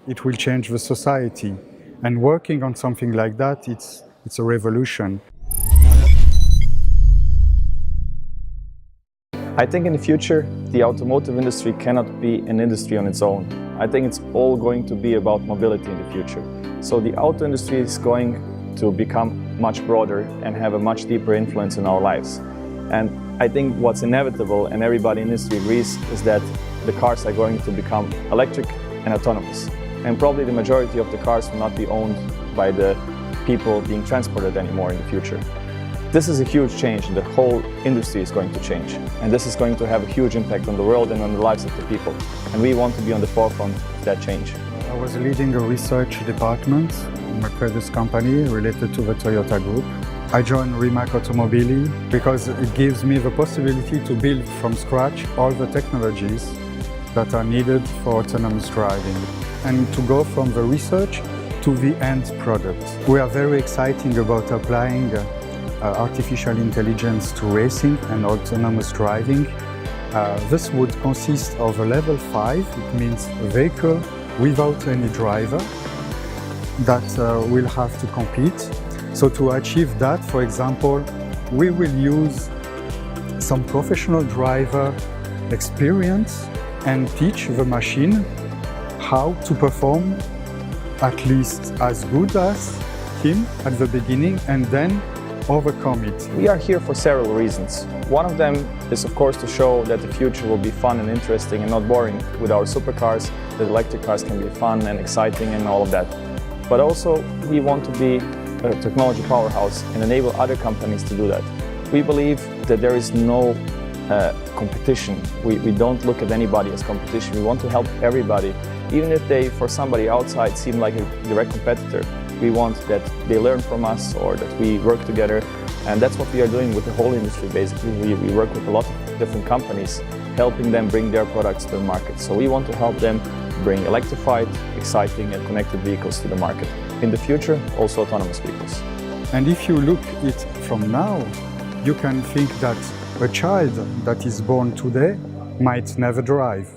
it will change the society. And working on something like that, it's a revolution. I think in the future, the automotive industry cannot be an industry on its own. I think it's all going to be about mobility in the future. So the auto industry is going to become much broader and have a much deeper influence in our lives. And I think what's inevitable, and everybody in the industry agrees, is that the cars are going to become electric and autonomous. And probably the majority of the cars will not be owned by the people being transported anymore in the future. This is a huge change, and the whole industry is going to change. And this is going to have a huge impact on the world and on the lives of the people. And we want to be on the forefront of that change. I was leading a research department in my previous company related to the Toyota Group. I joined Rimac Automobili because it gives me the possibility to build from scratch all the technologies that are needed for autonomous driving and to go from the research to the end product. We are very excited about applying artificial intelligence to racing and autonomous driving. This would consist of a level 5, it means a vehicle without any driver that will have to compete. So to achieve that, for example, we will use some professional driver experience and teach the machine how to perform at least as good as him at the beginning and then overcome it. We are here for several reasons. One of them is, of course, to show that the future will be fun and interesting and not boring with our supercars, that electric cars can be fun and exciting and all of that. But also, we want to be a technology powerhouse and enable other companies to do that. We believe that there is no competition. We don't look at anybody as competition. We want to help everybody. Even if they, for somebody outside, seem like a direct competitor, we want that they learn from us or that we work together. And that's what we are doing with the whole industry, basically. We work with a lot of different companies, helping them bring their products to the market. So we want to help them bring electrified, exciting and connected vehicles to the market. In the future, also autonomous vehicles. And if you look at it from now, you can think that a child that is born today might never drive.